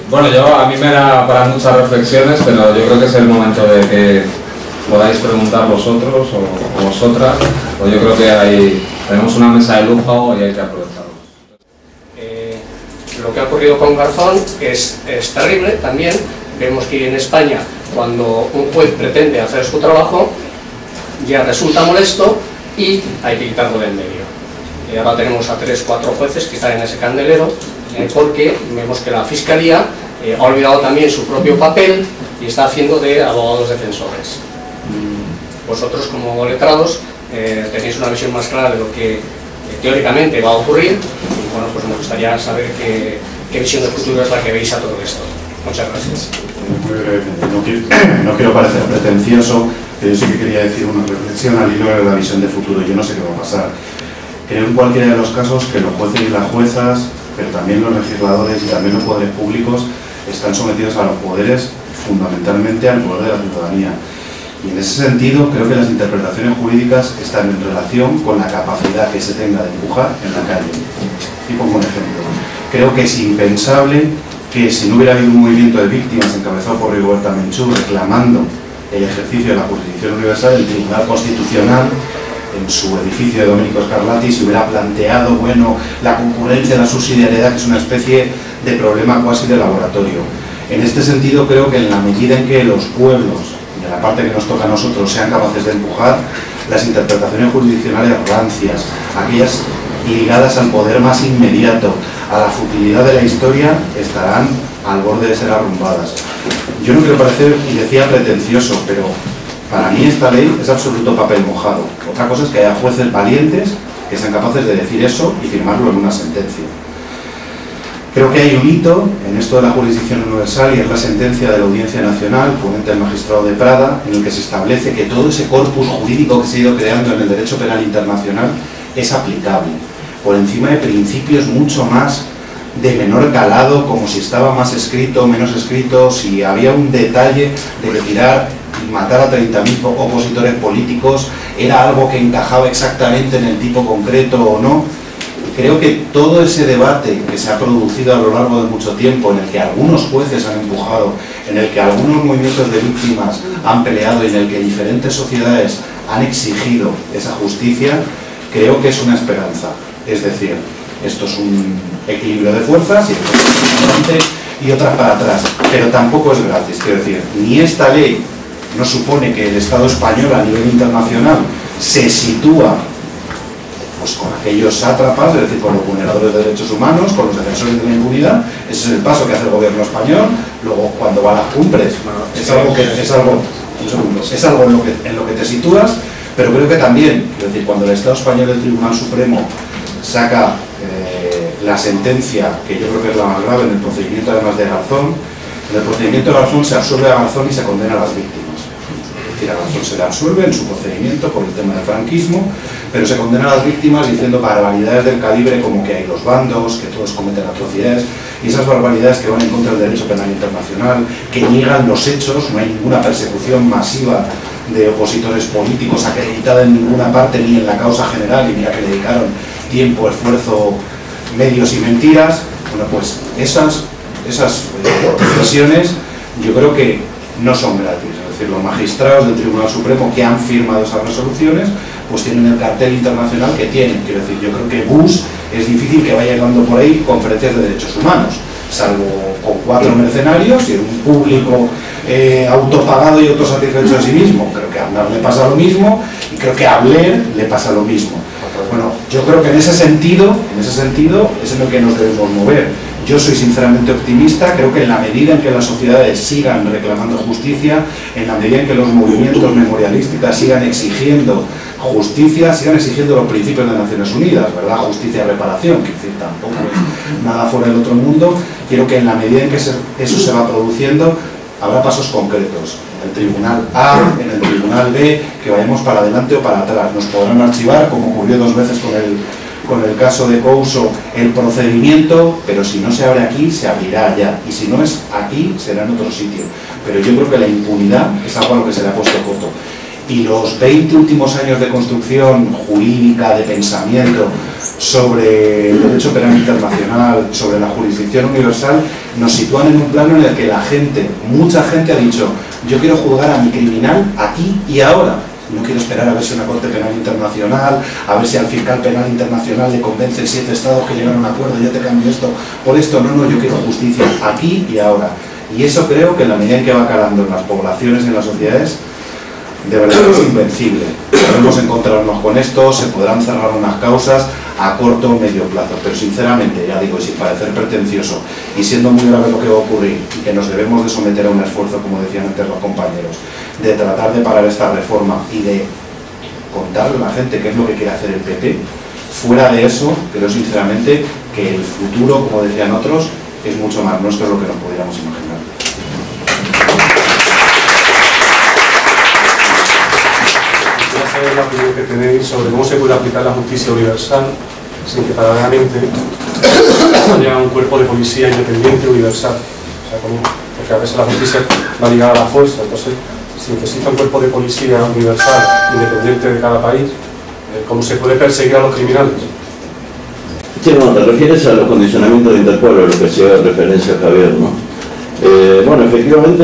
Bueno, a mí me da para muchas reflexiones, pero yo creo que es el momento de que podáis preguntar vosotros o vosotras, pues yo creo que tenemos una mesa de lujo y hay que aprovecharlo. Lo que ha ocurrido con Garzón es terrible también. Vemos que en España, cuando un juez pretende hacer su trabajo, ya resulta molesto y hay que quitarlo del medio. Ahora tenemos a 3 o 4 jueces que están en ese candelero, porque vemos que la Fiscalía ha olvidado también su propio papel y está haciendo de abogados defensores. Vosotros, como letrados, tenéis una visión más clara de lo que teóricamente va a ocurrir, y bueno, pues me gustaría saber qué visión de futuro es la que veis a todo esto. Muchas gracias. Muy brevemente, no quiero parecer pretencioso, pero yo sí que quería decir una reflexión al hilo de la visión de futuro. Yo no sé qué va a pasar. Creo en cualquiera de los casos que los jueces y las juezas, pero también los legisladores y también los poderes públicos, están sometidos a los poderes, fundamentalmente al poder de la ciudadanía. Y en ese sentido, creo que las interpretaciones jurídicas están en relación con la capacidad que se tenga de empujar en la calle. Y pongo un ejemplo. Creo que es impensable que si no hubiera habido un movimiento de víctimas encabezado por Rigoberta Menchú reclamando el ejercicio de la jurisdicción universal, el Tribunal Constitucional, en su edificio de Domenico Scarlatti, se hubiera planteado, bueno, la concurrencia, la subsidiariedad, que es una especie de problema cuasi de laboratorio. En este sentido, creo que en la medida en que los pueblos, de la parte que nos toca a nosotros, sean capaces de empujar, las interpretaciones jurisdiccionales rancias, aquellas ligadas al poder más inmediato, a la futilidad de la historia, estarán al borde de ser arrumbadas. Yo no quiero parecer, y decía, pretencioso, pero para mí esta ley es absoluto papel mojado. Otra cosa es que haya jueces valientes que sean capaces de decir eso y firmarlo en una sentencia. Creo que hay un hito en esto de la jurisdicción universal y es la sentencia de la Audiencia Nacional, ponente del magistrado de Prada, en el que se establece que todo ese corpus jurídico que se ha ido creando en el derecho penal internacional es aplicable, por encima de principios mucho más de menor calado, como si estaba más escrito, menos escrito, si había un detalle de retirar y matar a 30.000 opositores políticos, era algo que encajaba exactamente en el tipo concreto o no. Creo que todo ese debate que se ha producido a lo largo de mucho tiempo, en el que algunos jueces han empujado, en el que algunos movimientos de víctimas han peleado y en el que diferentes sociedades han exigido esa justicia, creo que es una esperanza. Es decir, esto es un equilibrio de fuerzas y otras para atrás, pero tampoco es gratis. Quiero decir, ni esta ley no supone que el Estado español a nivel internacional se sitúa pues con aquellos sátrapas, es decir, con los vulneradores de derechos humanos, con los defensores de la impunidad. Ese es el paso que hace el gobierno español. Luego, cuando va a las cumbres, es algo en lo que te sitúas, pero creo que también, es decir, cuando el Estado español, el Tribunal Supremo, saca la sentencia, que yo creo que es la más grave en el procedimiento además de Garzón, en el procedimiento de Garzón se absuelve a Garzón y se condena a las víctimas. Es decir, a Garzón se le absuelve en su procedimiento por el tema del franquismo, pero se condena a las víctimas diciendo barbaridades del calibre como que hay los bandos, que todos cometen atrocidades, y esas barbaridades que van en contra del derecho penal internacional, que niegan los hechos, no hay ninguna persecución masiva de opositores políticos acreditada en ninguna parte, ni en la causa general, y mira que dedicaron tiempo, esfuerzo, medios y mentiras. Bueno, pues esas decisiones yo creo que no son gratis. Es decir, los magistrados del Tribunal Supremo que han firmado esas resoluciones pues tienen el cartel internacional que tienen. Quiero decir, yo creo que Bush es difícil que vaya dando por ahí conferencias de derechos humanos, salvo con 4 mercenarios y un público autopagado y autosatisfecho a sí mismo. Creo que a Aznar le pasa lo mismo y creo que a Blair le pasa lo mismo. Bueno, yo creo que en ese sentido es en el que nos debemos mover. Yo soy sinceramente optimista, creo que en la medida en que las sociedades sigan reclamando justicia, en la medida en que los movimientos memorialistas sigan exigiendo justicia, sigan exigiendo los principios de Naciones Unidas, ¿verdad? Justicia y reparación, que decir, tampoco es nada fuera del otro mundo. Quiero que en la medida en que eso se va produciendo, habrá pasos concretos. En el Tribunal A, en el Tribunal B, que vayamos para adelante o para atrás. Nos podrán archivar, como ocurrió 2 veces con el caso de Couso, el procedimiento, pero si no se abre aquí, se abrirá allá. Y si no es aquí, será en otro sitio. Pero yo creo que la impunidad es algo a lo que se le ha puesto coto. Y los 20 últimos años de construcción jurídica, de pensamiento sobre el derecho penal internacional, sobre la jurisdicción universal, nos sitúan en un plano en el que la gente, mucha gente ha dicho, yo quiero juzgar a mi criminal aquí y ahora. No quiero esperar a ver si una Corte Penal Internacional, a ver si al fiscal penal internacional le convencen 7 estados que llegan a un acuerdo, yo te cambio esto por esto. No, yo quiero justicia aquí y ahora. Y eso creo que en la medida en que va calando en las poblaciones y en las sociedades, de verdad es invencible. Podemos encontrarnos con esto, se podrán cerrar unas causas a corto o medio plazo, pero sinceramente, ya digo, y sin parecer pretencioso, y siendo muy grave lo que va a ocurrir, y que nos debemos de someter a un esfuerzo, como decían antes los compañeros, de tratar de parar esta reforma y de contarle a la gente qué es lo que quiere hacer el PP, fuera de eso, creo sinceramente que el futuro, como decían otros, es mucho más nuestro de lo que nos pudiéramos imaginar. Quisiera saber la opinión que tenéis sobre cómo se puede aplicar la justicia universal sin que paralelamente haya un cuerpo de policía independiente universal. O sea, porque a veces la justicia va ligada a la fuerza, entonces si necesita un cuerpo de policía universal independiente de cada país, ¿cómo se puede perseguir a los criminales? Sí, bueno, te refieres a los condicionamientos de Interpol, a lo que hacía referencia a Javier, ¿no? Bueno, efectivamente,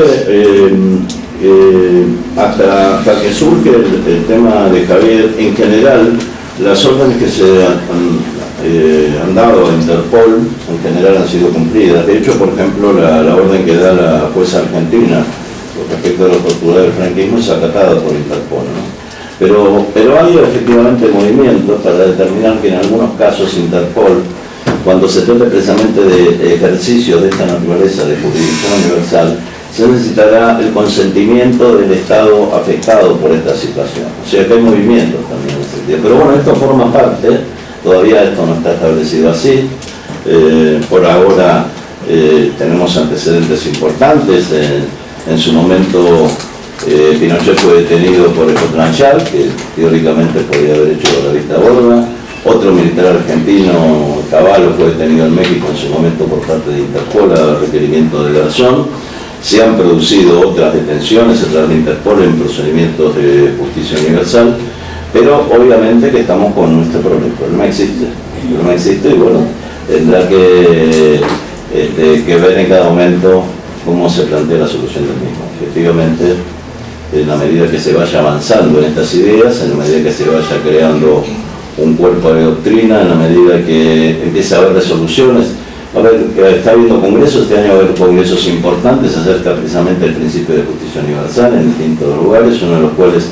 hasta que surge el tema de Javier, en general, las órdenes que se han dado a Interpol, en general han sido cumplidas. De hecho, por ejemplo, la orden que da la jueza argentina respecto a los torturadores del franquismo es acatada por Interpol, ¿no? Pero hay efectivamente movimientos para determinar que en algunos casos Interpol, cuando se trata precisamente de ejercicio de esta naturaleza de jurisdicción universal, se necesitará el consentimiento del Estado afectado por esta situación. O sea que hay movimientos también en ese sentido. Pero bueno, esto forma parte, todavía esto no está establecido así. Por ahora tenemos antecedentes importantes. En su momento Pinochet fue detenido por Ecotranchal, que teóricamente podía haber hecho la vista gorda. Otro militar argentino, Cavallo, fue detenido en México en su momento por parte de Interpol a requerimiento de Garzón. Se han producido otras detenciones a través de Interpol en procedimientos de justicia universal, pero obviamente que estamos con nuestro problema. El problema existe y bueno, tendrá que ver en cada momento cómo se plantea la solución del mismo. Efectivamente, en la medida que se vaya avanzando en estas ideas, en la medida que se vaya creando un cuerpo de doctrina, en la medida que empiece a haber resoluciones. A ver, está habiendo congresos, este año va a haber congresos importantes acerca precisamente del principio de justicia universal en distintos lugares, uno de los cuales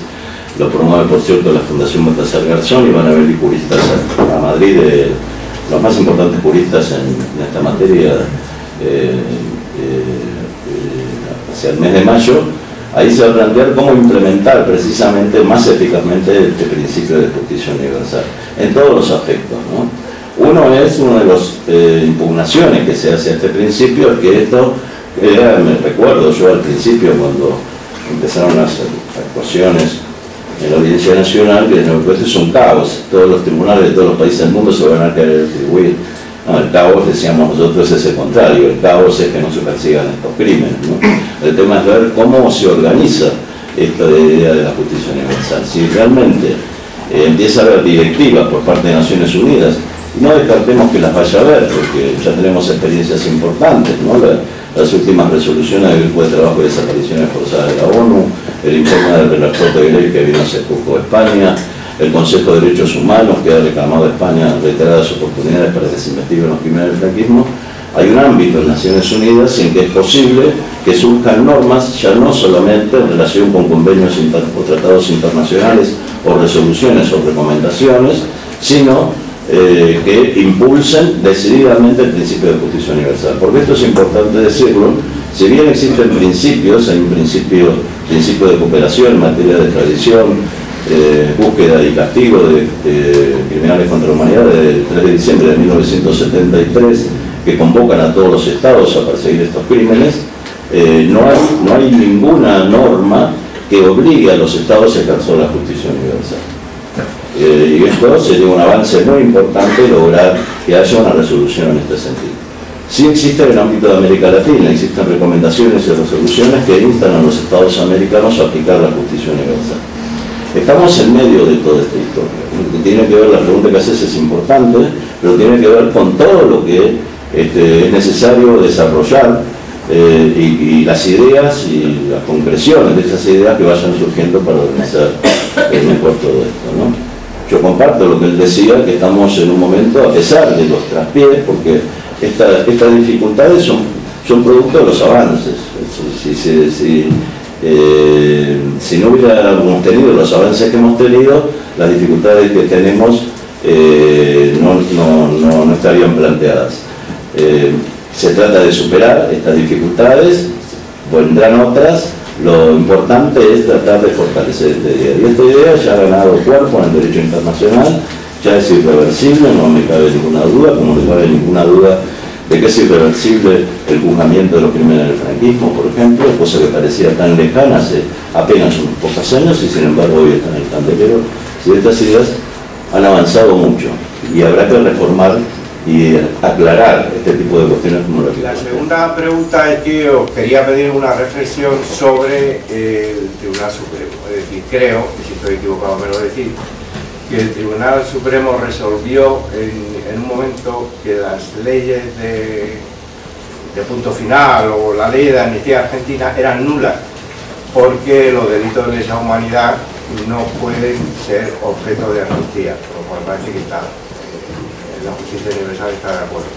lo promueve, por cierto, la Fundación Baltasar Garzón, y van a venir juristas a Madrid, los más importantes juristas en esta materia, hacia el mes de mayo. Ahí se va a plantear cómo implementar precisamente más eficazmente este principio de justicia universal, en todos los aspectos, ¿no? Una de las impugnaciones que se hace a este principio es que esto era, me recuerdo yo al principio cuando empezaron las actuaciones en la Audiencia Nacional, que esto es un caos, todos los tribunales de todos los países del mundo se van a querer atribuir. No, el caos, decíamos nosotros, es el contrario, el caos es que no se persigan estos crímenes, ¿no? El tema es ver cómo se organiza esta idea de la justicia universal. Si realmente empieza a haber directivas por parte de Naciones Unidas, no descartemos que las vaya a haber, porque ya tenemos experiencias importantes, ¿no? Las últimas resoluciones del Grupo de Trabajo de Desapariciones Forzadas de la ONU, el informe del relator de ley que vino hace poco a España, el Consejo de Derechos Humanos que ha reclamado a España reiteradas oportunidades para que se investiguen los crímenes del franquismo. Hay un ámbito en Naciones Unidas en que es posible que surjan normas, ya no solamente en relación con convenios o tratados internacionales o resoluciones o recomendaciones, sino que impulsen decididamente el principio de justicia universal. Porque esto es importante decirlo, si bien existen principios, hay un principio de cooperación en materia de extradición, búsqueda y castigo de criminales contra la humanidad del 3 de diciembre de 1973, que convocan a todos los estados a perseguir estos crímenes, no hay ninguna norma que obligue a los estados a ejercer la justicia universal. Y esto sería un avance muy importante lograr que haya una resolución en este sentido. Sí existe en el ámbito de América Latina, existen recomendaciones y resoluciones que instan a los estados americanos a aplicar la justicia universal. Estamos en medio de toda esta historia. Tiene que ver, la pregunta que haces es importante, pero tiene que ver con todo lo que es necesario desarrollar y las ideas y las concreciones de esas ideas que vayan surgiendo para organizar mejor todo esto, ¿no? Yo comparto lo que él decía, que estamos en un momento, a pesar de los traspiés, porque estas dificultades son producto de los avances. Si no hubiéramos tenido los avances que hemos tenido, las dificultades que tenemos no estarían planteadas. Se trata de superar estas dificultades, vendrán otras. Lo importante es tratar de fortalecer esta idea. Y esta idea ya ha ganado cuerpo en el derecho internacional, ya es irreversible, no me cabe ninguna duda, como no me cabe ninguna duda de que es irreversible el juzgamiento de los crímenes del franquismo, por ejemplo, cosa que parecía tan lejana hace apenas unos pocos años y sin embargo hoy está en el candelero. Si estas ideas han avanzado mucho y habrá que reformar y aclarar este tipo de cuestiones como la que... La segunda pregunta es que os quería pedir una reflexión sobre el Tribunal Supremo. Es decir, creo, y si estoy equivocado me lo decís, que el Tribunal Supremo resolvió en un momento que las leyes de punto final o la ley de amnistía argentina eran nulas porque los delitos de lesa humanidad no pueden ser objeto de amnistía, por lo cual parece que la justicia universal está de acuerdo.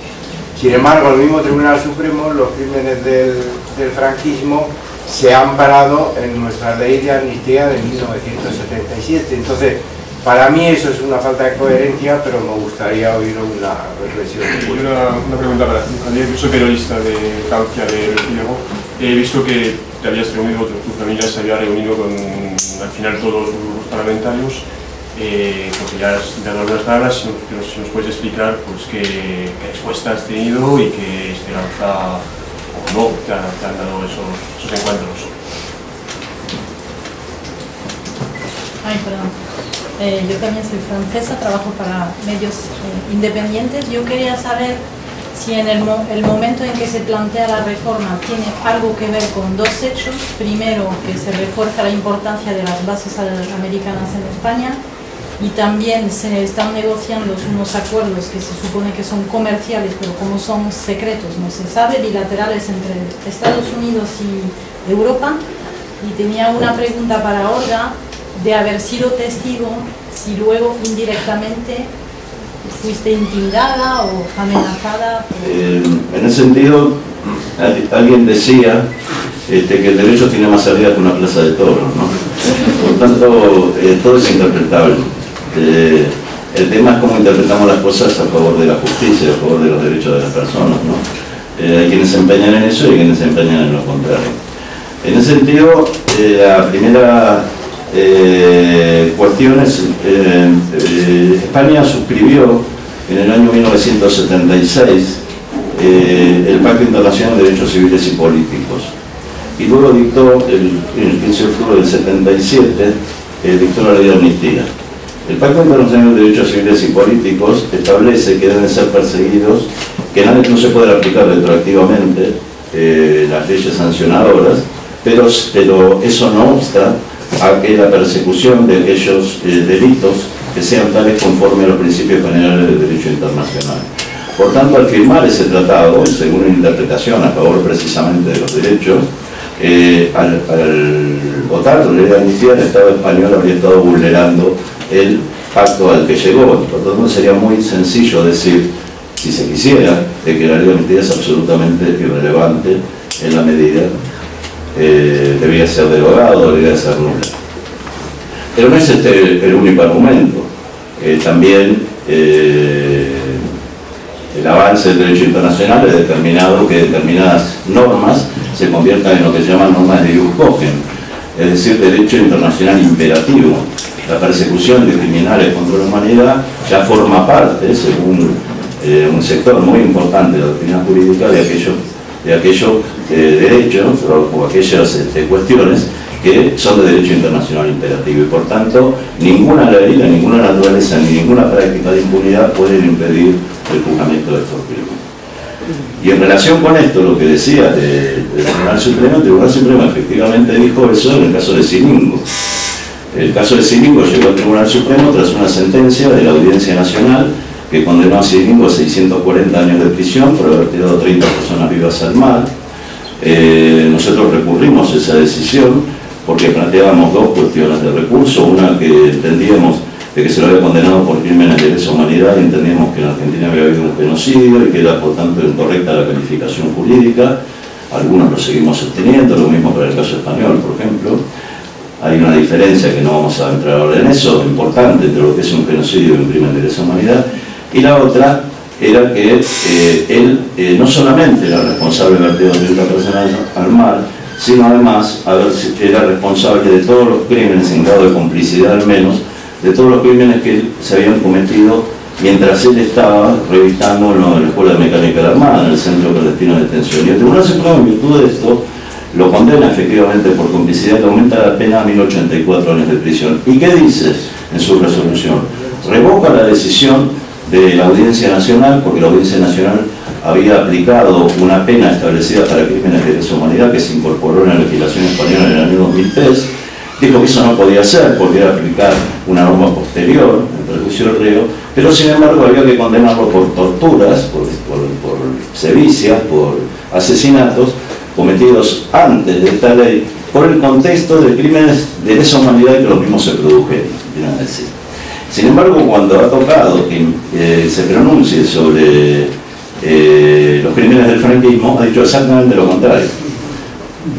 Sin embargo, el mismo Tribunal Supremo, los crímenes del franquismo se han parado en nuestra ley de amnistía de 1977. Entonces, para mí eso es una falta de coherencia, pero me gustaría oír una reflexión. Una pregunta para ti. Yo soy periodista de Cauquia, de Figaro. He visto que te habías reunido, tu familia se había reunido con al final todos los grupos parlamentarios. Porque ya has dado algunas palabras, si nos puedes explicar pues, qué respuesta has tenido y qué esperanza o no te han dado esos encuentros. Ay, perdón. Yo también soy francesa, trabajo para medios independientes. Yo quería saber si en el momento en que se plantea la reforma tiene algo que ver con dos hechos. Primero, que se refuerza la importancia de las bases americanas en España, y también se están negociando unos acuerdos que se supone que son comerciales, pero como son secretos, no se sabe, bilaterales entre Estados Unidos y Europa. Y tenía una pregunta para Olga, de haber sido testigo, si luego indirectamente fuiste intimidada o amenazada. En ese sentido, alguien decía que el derecho tiene más salida que una plaza de toros, ¿no? Por tanto, todo es interpretable. El tema es cómo interpretamos las cosas a favor de la justicia, a favor de los derechos de las personas, ¿no? Hay quienes se empeñan en eso y hay quienes se empeñan en lo contrario. En ese sentido, la primera cuestión es, España suscribió en el año 1976 el Pacto Internacional de Derechos Civiles y Políticos, y luego dictó, el 15 de octubre del 77, dictó la ley de amnistía. El Pacto Internacional de Derechos Civiles y Políticos establece que deben ser perseguidos, que no se puede aplicar retroactivamente las leyes sancionadoras, pero eso no obsta a que la persecución de aquellos delitos que sean tales conforme a los principios generales del derecho internacional. Por tanto, al firmar ese tratado, según una interpretación a favor precisamente de los derechos, al votar la ley de amnistía, el Estado español habría estado vulnerando el pacto al que llegó. Por tanto, sería muy sencillo decir, si se quisiera, de que la ley de amnistía es absolutamente irrelevante en la medida debería ser derogado, debería ser nula. Pero no es este el único argumento. También el avance del derecho internacional ha determinado que determinadas normas se conviertan en lo que se llaman normas de ius cogen, es decir, derecho internacional imperativo. La persecución de criminales contra la humanidad ya forma parte, según un sector muy importante de la doctrina jurídica, de aquellos derechos o aquellas cuestiones que son de derecho internacional imperativo, y por tanto ninguna ley, ninguna naturaleza ni ninguna práctica de impunidad pueden impedir el juzgamiento de estos crímenes. Y en relación con esto, lo que decía del Tribunal Supremo, el Tribunal Supremo efectivamente dijo eso en el caso de Silingo. El caso de Silingo llegó al Tribunal Supremo tras una sentencia de la Audiencia Nacional que condenó a Ciringo a 640 años de prisión por haber tirado 30 personas vivas al mar. Nosotros recurrimos a esa decisión porque planteábamos dos cuestiones de recurso, una que entendíamos de que se lo había condenado por crímenes de lesa humanidad y entendíamos que en Argentina había habido un genocidio y que era por tanto incorrecta la calificación jurídica. Algunos lo seguimos sosteniendo, lo mismo para el caso español, por ejemplo. Hay una diferencia que no vamos a entrar ahora en eso, importante entre lo que es un genocidio y un crimen de lesa humanidad. Y la otra era que él no solamente era responsable de haber tirado 30 personas al mar, sino además era responsable de todos los crímenes, en grado de complicidad al menos, de todos los crímenes que se habían cometido mientras él estaba revistando en la Escuela de Mecánica de la Armada, en el Centro Clandestino de Detención. Y el Tribunal Supremo, en virtud de esto, lo condena efectivamente por complicidad, que aumenta la pena a 1084 años de prisión. ¿Y qué dice en su resolución? Revoca la decisión de la Audiencia Nacional, porque la Audiencia Nacional había aplicado una pena establecida para crímenes de lesa humanidad que se incorporó en la legislación española en el año 2003. Dijo que eso no podía ser porque era aplicar una norma posterior, el prejuicio del reo, pero sin embargo había que condenarlo por torturas, por sevicias, por asesinatos cometidos antes de esta ley, por el contexto de crímenes de lesa humanidad que los mismos se produjeron, quieren decir. Sin embargo, cuando ha tocado que se pronuncie sobre los crímenes del franquismo, ha dicho exactamente lo contrario.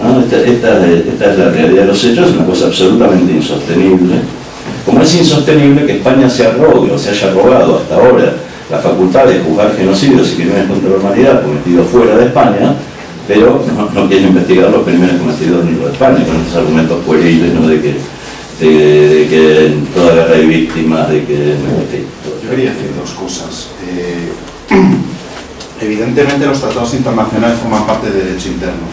¿No? Esta es la realidad de los hechos, es una cosa absolutamente insostenible. Como es insostenible que España se arrogue o se haya arrogado hasta ahora la facultad de juzgar genocidios y crímenes contra la humanidad cometidos fuera de España, pero no quiere investigar los crímenes cometidos dentro de España, con estos argumentos pueriles, ¿no? de que en toda guerra hay víctimas, de que... En fin, yo quería decir dos cosas. Evidentemente los tratados internacionales forman parte del derecho interno,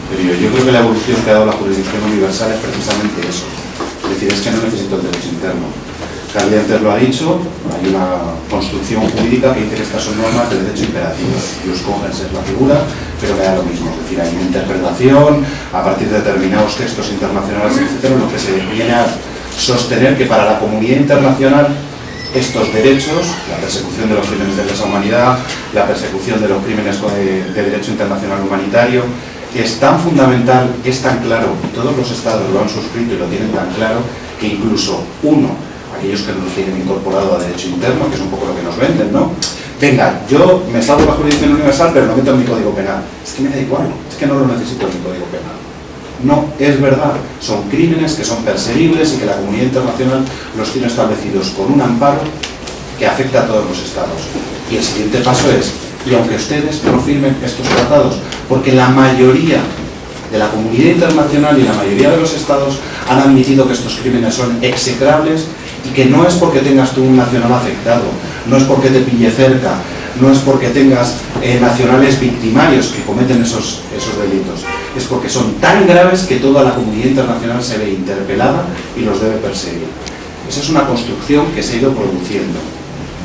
pero yo creo que la evolución que ha dado la jurisdicción universal es precisamente eso. Es decir, es que no necesito el derecho interno. Carly antes lo ha dicho, hay una construcción jurídica que dice que estas son normas de derecho imperativo. Jus cogens es la figura, pero me da lo mismo. Es decir, hay una interpretación a partir de determinados textos internacionales, etc., lo que se viene a sostener que para la comunidad internacional estos derechos, la persecución de los crímenes de lesa humanidad, la persecución de los crímenes de derecho internacional humanitario, es tan fundamental, es tan claro, y todos los estados lo han suscrito y lo tienen tan claro, que incluso aquellos que no lo tienen incorporado a derecho interno, que es un poco lo que nos venden, ¿no? Venga, yo me salgo de la jurisdicción universal, pero no meto en mi código penal. Es que me da igual, es que no lo necesito en mi código penal. No, es verdad, son crímenes que son perseguibles y que la comunidad internacional los tiene establecidos con un amparo que afecta a todos los estados. Y el siguiente paso es, y aunque ustedes no firmen estos tratados, porque la mayoría de la comunidad internacional y la mayoría de los estados han admitido que estos crímenes son execrables y que no es porque tengas tú un nacional afectado, no es porque te pille cerca, no es porque tengas nacionales victimarios que cometen esos delitos, es porque son tan graves que toda la comunidad internacional se ve interpelada y los debe perseguir. Esa es una construcción que se ha ido produciendo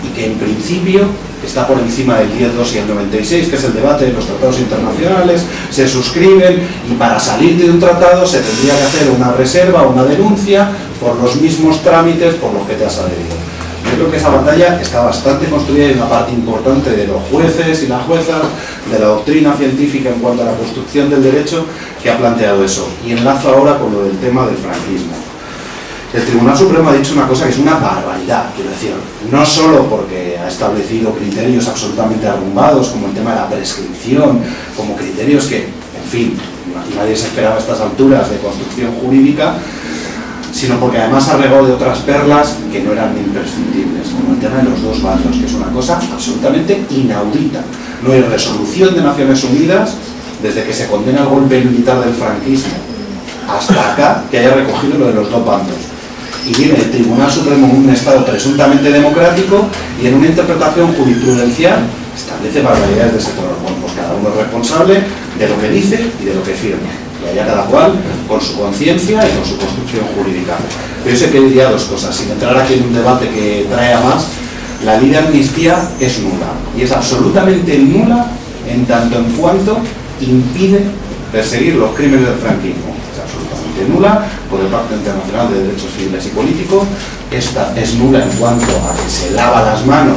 y que en principio está por encima del 10.2 y el 96, que es el debate de los tratados internacionales, se suscriben y para salir de un tratado se tendría que hacer una reserva o una denuncia por los mismos trámites por los que te has adherido. Yo creo que esa batalla está bastante construida y una parte importante de los jueces y las juezas, de la doctrina científica en cuanto a la construcción del derecho, que ha planteado eso. Y enlazo ahora con lo del tema del franquismo. El Tribunal Supremo ha dicho una cosa que es una barbaridad, quiero decir, no solo porque ha establecido criterios absolutamente arrumbados, como el tema de la prescripción, como criterios que, en fin, nadie se esperaba a estas alturas de construcción jurídica, sino porque además ha regado de otras perlas que no eran imprescindibles, como el tema de los dos bandos, que es una cosa absolutamente inaudita. No hay resolución de Naciones Unidas, desde que se condena el golpe militar del franquismo hasta acá, que haya recogido lo de los dos bandos. Y viene el Tribunal Supremo en un Estado presuntamente democrático y en una interpretación jurisprudencial establece barbaridades de ese color. Bueno, pues cada uno es responsable de lo que dice y de lo que firma. Y allá cada cual con su conciencia y con su construcción jurídica. Pero yo sé que diría dos cosas. Sin entrar aquí en un debate que trae a más, la ley de amnistía es nula. Y es absolutamente nula en tanto en cuanto impide perseguir los crímenes del franquismo. Nula por el Pacto Internacional de Derechos Civiles y Políticos. Esta es nula en cuanto a que se lava las manos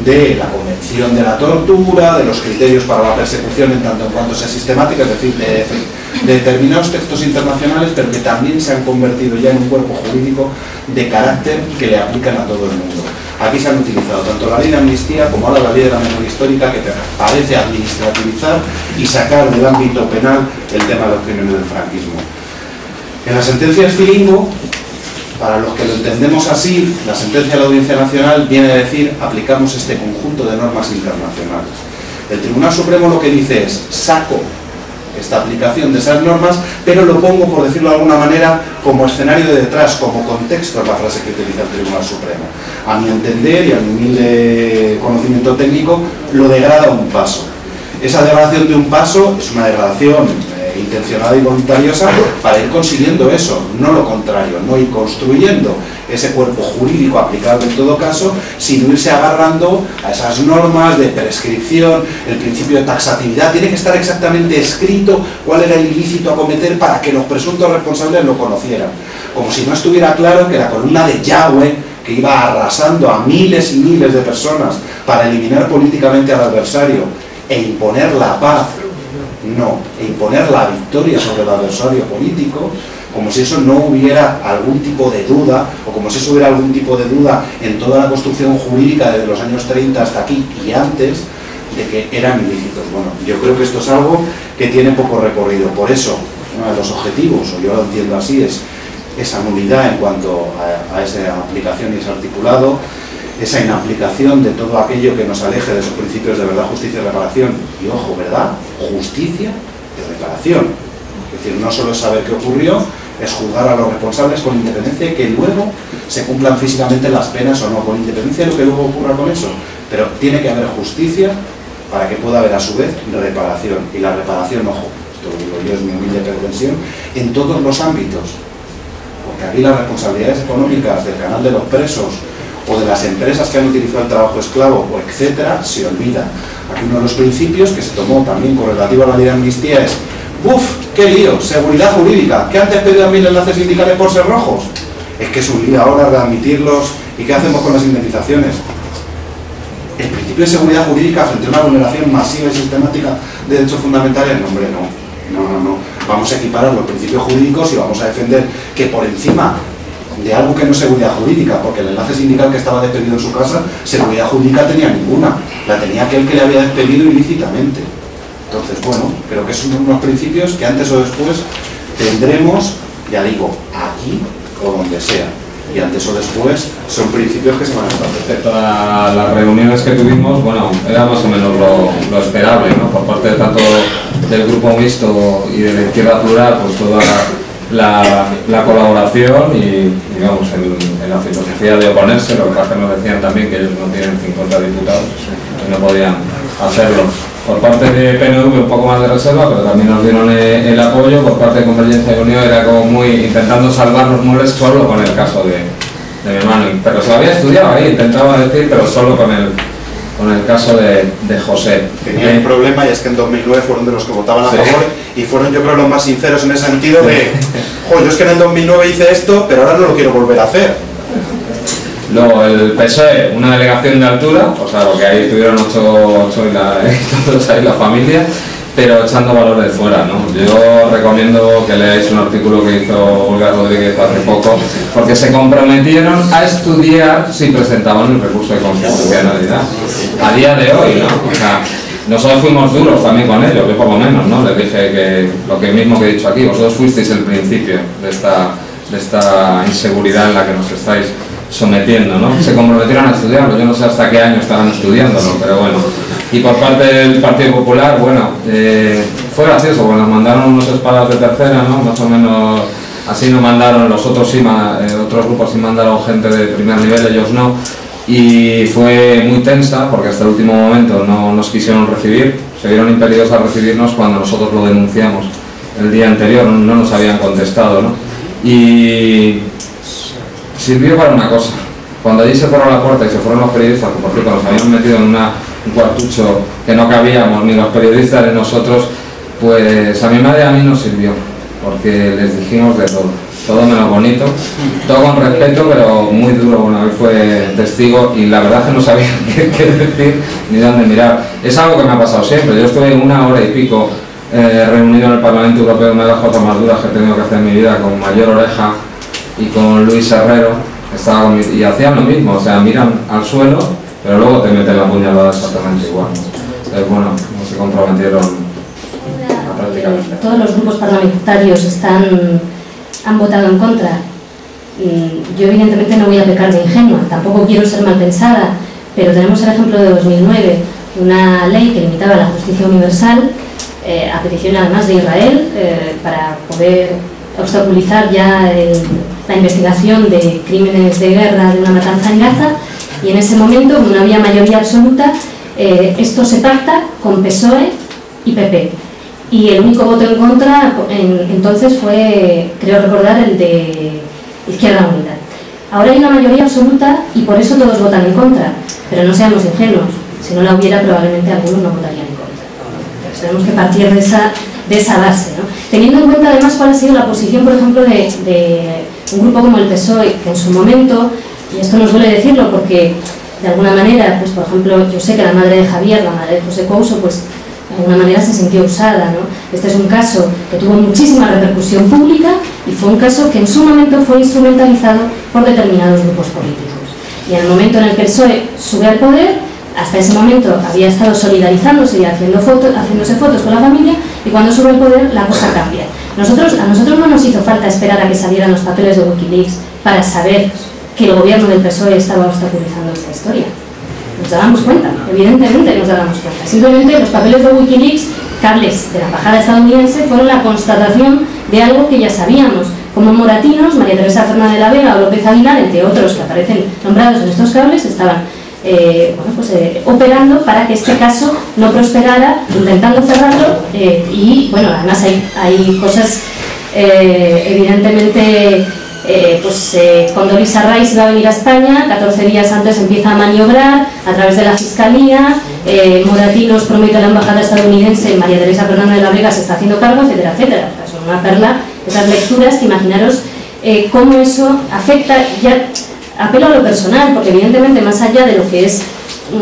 de la Convención de la Tortura, de los criterios para la persecución en tanto en cuanto sea sistemática, es decir, de determinados textos internacionales, pero que también se han convertido ya en un cuerpo jurídico de carácter que le aplican a todo el mundo. Aquí se han utilizado tanto la ley de amnistía como ahora la ley de la memoria histórica, que parece administrativizar y sacar del ámbito penal el tema de los crímenes del franquismo. En la sentencia Esfilingo, para los que lo entendemos así, la sentencia de la Audiencia Nacional viene a decir: aplicamos este conjunto de normas internacionales. El Tribunal Supremo lo que dice es: saco esta aplicación de esas normas, pero lo pongo, por decirlo de alguna manera, como escenario de detrás, como contexto, es la frase que utiliza el Tribunal Supremo. A mi entender y a mi humilde conocimiento técnico, lo degrada un paso. Esa degradación de un paso es una degradación intencionada y voluntariosa para ir consiguiendo eso, no lo contrario, no ir construyendo ese cuerpo jurídico aplicable en todo caso, sin irse agarrando a esas normas de prescripción, el principio de taxatividad. Tiene que estar exactamente escrito cuál era el ilícito a cometer para que los presuntos responsables lo conocieran, como si no estuviera claro que la columna de Yahweh, que iba arrasando a miles y miles de personas para eliminar políticamente al adversario e imponer la paz, no, e imponer la victoria sobre el adversario político, como si eso no hubiera algún tipo de duda, o como si eso hubiera algún tipo de duda en toda la construcción jurídica desde los años 30 hasta aquí y antes, de que eran ilícitos. Bueno, yo creo que esto es algo que tiene poco recorrido. Por eso, uno de los objetivos, o yo lo entiendo así, es esa nulidad en cuanto a esa aplicación y ese articulado, esa inaplicación de todo aquello que nos aleje de esos principios de verdad, justicia y reparación. Y ojo, verdad, justicia y reparación. Es decir, no solo es saber qué ocurrió, es juzgar a los responsables con independencia de que luego se cumplan físicamente las penas o no, con independencia de lo que luego ocurra con eso. Pero tiene que haber justicia para que pueda haber a su vez reparación. Y la reparación, ojo, esto lo digo yo, es mi humilde pretensión, en todos los ámbitos. Porque aquí las responsabilidades económicas del canal de los presos o de las empresas que han utilizado el trabajo esclavo, o etcétera, se olvida. Aquí uno de los principios que se tomó también con relativo a la ley de amnistía es: ¡buf! ¡Qué lío! Seguridad jurídica. ¿Qué antes pedían 1000 enlaces sindicales por ser rojos? Es que es un lío ahora readmitirlos. ¿Y qué hacemos con las indemnizaciones? El principio de seguridad jurídica frente a una vulneración masiva y sistemática de derechos fundamentales, no, hombre, no. Vamos a equiparar los principios jurídicos y vamos a defender que por encima de algo que no es seguridad jurídica, porque el enlace sindical que estaba despedido en su casa, seguridad jurídica tenía ninguna, la tenía aquel que le había despedido ilícitamente. Entonces, bueno, creo que son unos principios que antes o después tendremos, ya digo, aquí o donde sea, y antes o después son principios que se van a establecer. Respecto a las reuniones que tuvimos, bueno, era más o menos lo esperable, ¿no? Por parte de tanto del grupo mixto y de la izquierda plural, pues toda la colaboración y digamos, en la filosofía de oponerse. Lo que pasa es que nos decían también que ellos no tienen 50 diputados y no podían hacerlo. Por parte de PNV un poco más de reserva, pero también nos dieron el apoyo. Por parte de Convergencia y Unión era como muy intentando salvar los muebles solo con el caso de mi hermano, pero se lo había estudiado ahí, intentaba decir, pero solo con el caso de José. Tenía un problema, y es que en 2009 fueron de los que votaban a favor, y fueron, yo creo, los más sinceros en ese sentido de: jo, yo es que en el 2009 hice esto, pero ahora no lo quiero volver a hacer. Luego el PSOE, una delegación de altura, o sea, porque ahí estuvieron 8 y todos ahí la familia, pero echando valor de fuera, ¿no? Yo recomiendo que leáis un artículo que hizo Olga Rodríguez hace poco, porque se comprometieron a estudiar si presentaban el recurso de constitucionalidad. A día de hoy, ¿no? O sea, nosotros fuimos duros también con ellos, yo por lo menos, ¿no? Les dije que lo que mismo que he dicho aquí, vosotros fuisteis el principio de esta inseguridad en la que nos estáis sometiendo, ¿no? Se comprometieron a estudiarlo, yo no sé hasta qué año estaban estudiándolo, pero bueno. Y por parte del Partido Popular, bueno, fue gracioso, porque nos mandaron unos espadas de tercera, ¿no? Más o menos así nos mandaron, los otros sí, otros grupos sí mandaron gente de primer nivel, ellos no. Y fue muy tensa, porque hasta el último momento no nos quisieron recibir, se vieron impedidos a recibirnos cuando nosotros lo denunciamos el día anterior, no nos habían contestado, ¿no? Y sirvió para una cosa: cuando allí se cerró la puerta y se fueron los periodistas, que por cierto nos habían metido en un cuartucho que no cabíamos ni los periodistas ni nosotros, pues a mi madre y a mí nos sirvió, porque les dijimos de todo. todo menos bonito, todo con respeto, pero muy duro. Bueno, él fue testigo y la verdad es que no sabía qué decir ni dónde mirar. Es algo que me ha pasado siempre. Yo estuve 1 hora y pico reunido en el Parlamento Europeo, una de las cosas más duras que he tenido que hacer en mi vida, con Mayor Oreja y con Luis Herrero, y hacían lo mismo, o sea, miran al suelo, pero luego te meten la puñalada exactamente igual. Entonces, bueno, no se comprometieron prácticamente. Todos los grupos parlamentarios han votado en contra. Yo evidentemente no voy a pecar de ingenua, tampoco quiero ser mal pensada, pero tenemos el ejemplo de 2009, una ley que limitaba la justicia universal, a petición además de Israel, para poder obstaculizar ya la investigación de crímenes de guerra, de una matanza en Gaza, y en ese momento, como no había mayoría absoluta, esto se pacta con PSOE y PP. Y el único voto en contra entonces fue, creo recordar, el de Izquierda Unida. Ahora hay una mayoría absoluta y por eso todos votan en contra, pero no seamos ingenuos, si no la hubiera probablemente algunos no votarían en contra. Entonces tenemos que partir de esa base, ¿no? Teniendo en cuenta además cuál ha sido la posición, por ejemplo, de un grupo como el PSOE, que en su momento, y esto nos duele decirlo porque de alguna manera, pues por ejemplo, yo sé que la madre de Javier, la madre de José Couso, pues de alguna manera se sintió usada, ¿no? Este es un caso que tuvo muchísima repercusión pública y fue un caso que en su momento fue instrumentalizado por determinados grupos políticos. Y en el momento en el que el PSOE sube al poder, hasta ese momento había estado solidarizándose y haciéndose fotos con la familia, y cuando sube al poder la cosa cambia. A nosotros no nos hizo falta esperar a que salieran los papeles de Wikileaks para saber que el gobierno del PSOE estaba obstaculizando esta historia. Nos dábamos cuenta, evidentemente nos dábamos cuenta. Simplemente los papeles de Wikileaks, cables de la embajada estadounidense, fueron la constatación de algo que ya sabíamos. Como Moratinos, María Teresa Fernández de la Vega o López Aguilar, entre otros que aparecen nombrados en estos cables, estaban operando para que este caso no prosperara, intentando cerrarlo, y bueno, además hay cosas evidentemente. Cuando Lisa Rice va a venir a España, 14 días antes empieza a maniobrar a través de la Fiscalía, Moratinos promete a la embajada estadounidense, María Teresa Fernández de la Vega se está haciendo cargo, etcétera, etcétera. O sea, son una perla esas lecturas que imaginaros cómo eso afecta, ya apelo a lo personal, porque evidentemente más allá de lo que es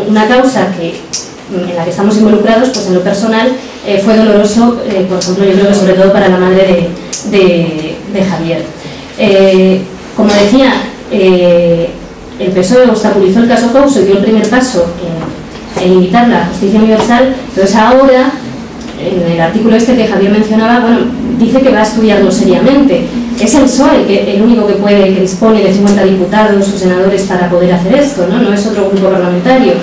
una causa en la que estamos involucrados, pues en lo personal fue doloroso, por ejemplo, yo creo que sobre todo para la madre de Javier. Como decía, el PSOE obstaculizó el caso Couso y dio el primer paso en limitar la justicia universal, entonces ahora, en el artículo este que Javier mencionaba, bueno, dice que va a estudiarlo seriamente. Es el PSOE el único que dispone de 50 diputados o senadores para poder hacer esto, ¿no? No es otro grupo parlamentario.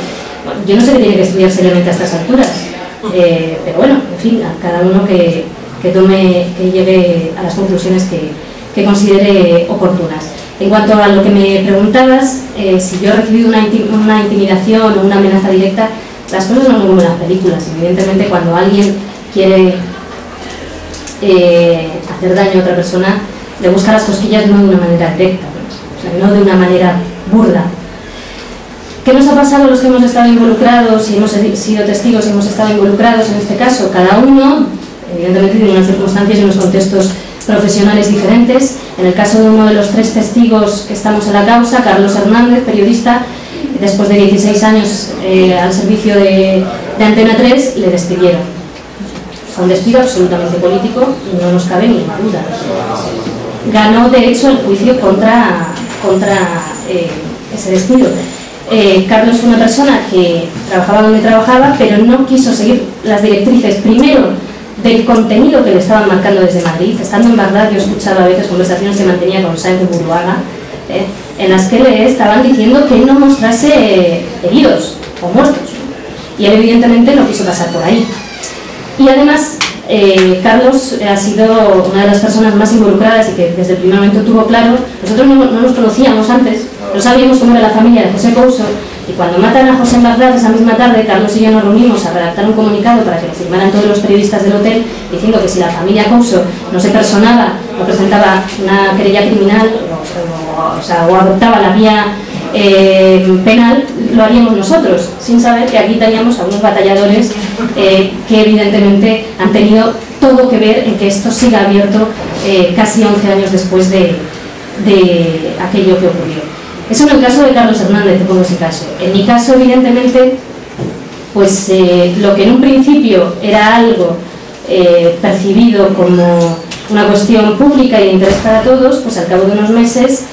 Bueno, yo no sé qué tiene que estudiar seriamente a estas alturas, pero bueno, en fin, a cada uno que llegue a las conclusiones que considere oportunas. En cuanto a lo que me preguntabas, si yo he recibido una intimidación o una amenaza directa, las cosas no son como en las películas. Evidentemente, cuando alguien quiere hacer daño a otra persona, le busca las cosquillas no de una manera directa, ¿no? O sea, no de una manera burda. ¿Qué nos ha pasado a los que hemos estado involucrados y hemos sido testigos y hemos estado involucrados en este caso? Cada uno, evidentemente, tiene unas circunstancias y unos contextos profesionales diferentes. En el caso de uno de los 3 testigos que estamos en la causa, Carlos Hernández, periodista, después de 16 años al servicio de Antena 3, le despidieron. Fue un despido absolutamente político y no nos cabe ninguna duda. Ganó, de hecho, el juicio contra ese despido. Carlos fue una persona que trabajaba donde trabajaba, pero no quiso seguir las directrices, primero, del contenido que le estaban marcando desde Madrid. Estando en Bagdad, yo escuchaba a veces conversaciones que mantenía con Sáenz de Buruaga, en las que le estaban diciendo que él no mostrase heridos o muertos, y él evidentemente no quiso pasar por ahí. Y además, Carlos ha sido una de las personas más involucradas y que desde el primer momento tuvo claro. Nosotros no nos conocíamos antes, no sabíamos cómo era la familia de José Couso, y cuando matan a José en Bagdad esa misma tarde, Carlos y yo nos reunimos a redactar un comunicado para que lo firmaran todos los periodistas del hotel, diciendo que si la familia Couso no se personaba, no presentaba una querella criminal o adoptaba la vía penal lo haríamos nosotros, sin saber que aquí teníamos a unos batalladores que evidentemente han tenido todo que ver en que esto siga abierto casi 11 años después de aquello que ocurrió. Eso en el caso de Carlos Hernández, te pongo ese caso. En mi caso, evidentemente, pues lo que en un principio era algo percibido como una cuestión pública y de interés para todos, pues al cabo de unos meses,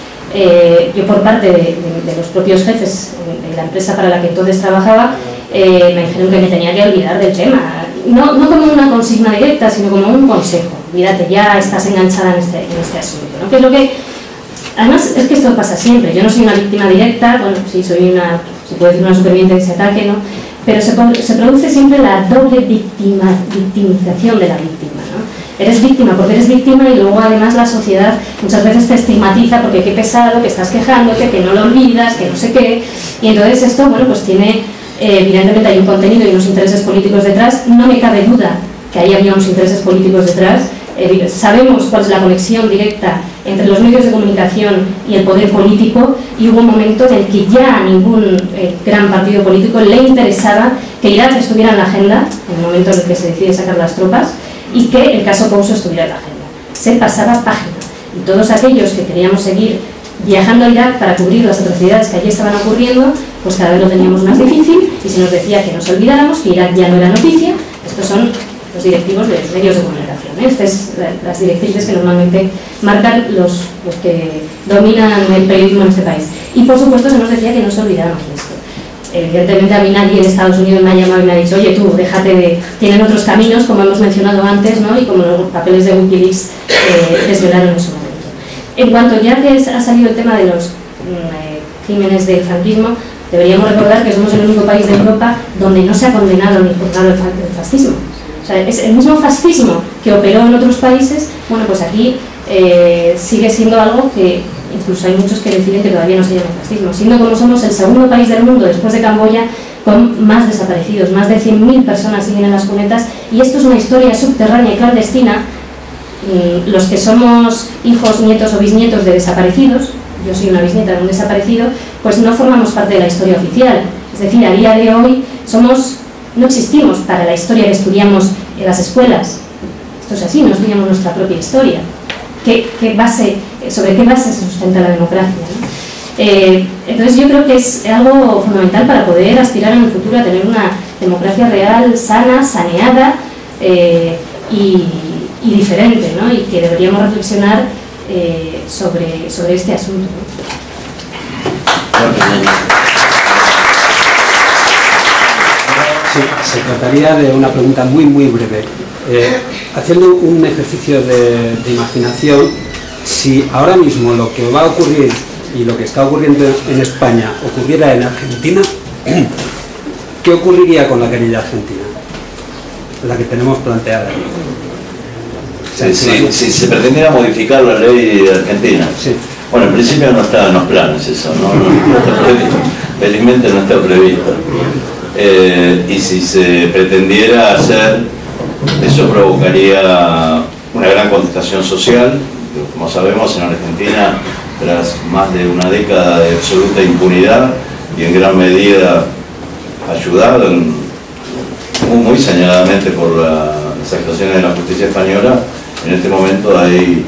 yo por parte de los propios jefes de la empresa para la que entonces trabajaba, me dijeron que me tenía que olvidar del tema. No como una consigna directa, sino como un consejo. Olvídate, ya estás enganchada en este asunto, ¿no? Que es lo que... Además, es que esto pasa siempre. Yo no soy una víctima directa, bueno, sí, soy una, se puede decir una superviviente de ese ataque, ¿no? Pero se produce siempre la doble victimización de la víctima, ¿no? Eres víctima porque eres víctima y luego además la sociedad muchas veces te estigmatiza porque qué pesado, que estás quejándote, que no lo olvidas, que no sé qué. Y entonces esto, bueno, pues tiene, evidentemente hay un contenido y unos intereses políticos detrás. No me cabe duda que ahí había unos intereses políticos detrás. Sabemos cuál es la conexión directa entre los medios de comunicación y el poder político, y hubo un momento en el que ya a ningún gran partido político le interesaba que Irak estuviera en la agenda, en el momento en el que se decide sacar las tropas, y que el caso Couso estuviera en la agenda. Se pasaba página, y todos aquellos que queríamos seguir viajando a Irak para cubrir las atrocidades que allí estaban ocurriendo, pues cada vez lo teníamos más difícil, y se nos decía que nos olvidáramos, que Irak ya no era noticia. Estos son los directivos de los medios de comunicación. Estas son las directrices que normalmente marcan los que dominan el periodismo en este país. Y por supuesto se nos decía que no se olvidáramos de esto. Evidentemente a mí nadie en Estados Unidos me ha llamado y me ha dicho, oye tú, déjate de... Tienen otros caminos, como hemos mencionado antes, ¿no? Y como los papeles de Wikileaks desvelaron en su momento. En cuanto ya que ha salido el tema de los crímenes del franquismo, deberíamos recordar que somos el único país de Europa donde no se ha condenado ni juzgado el fascismo. O sea, es el mismo fascismo que operó en otros países. Bueno, pues aquí sigue siendo algo que incluso hay muchos que deciden que todavía no se llama fascismo, siendo como somos el segundo país del mundo después de Camboya con más desaparecidos, más de 100.000 personas siguen en las cunetas, y esto es una historia subterránea y clandestina. Los que somos hijos, nietos o bisnietos de desaparecidos, yo soy una bisnieta de un desaparecido, pues no formamos parte de la historia oficial. Es decir, a día de hoy no existimos para la historia que estudiamos en las escuelas. Esto es así, no estudiamos nuestra propia historia. ¿Sobre qué base se sustenta la democracia, ¿no? Entonces yo creo que es algo fundamental para poder aspirar en el futuro a tener una democracia real, sana, saneada y diferente, ¿no? Y que deberíamos reflexionar sobre este asunto, ¿no? Sí, se trataría de una pregunta muy breve. Haciendo un ejercicio de imaginación, si ahora mismo lo que va a ocurrir y lo que está ocurriendo en España ocurriera en Argentina, ¿qué ocurriría con la guerrilla argentina? La que tenemos planteada. Si se pretendiera modificar la ley de Argentina. Sí. Bueno, en principio no está en los planes eso, no está previsto. Felizmente no está previsto. Y si se pretendiera hacer, eso provocaría una gran contestación social. Como sabemos, en Argentina, tras más de una década de absoluta impunidad y en gran medida ayudado muy señaladamente por las actuaciones de la justicia española, en este momento hay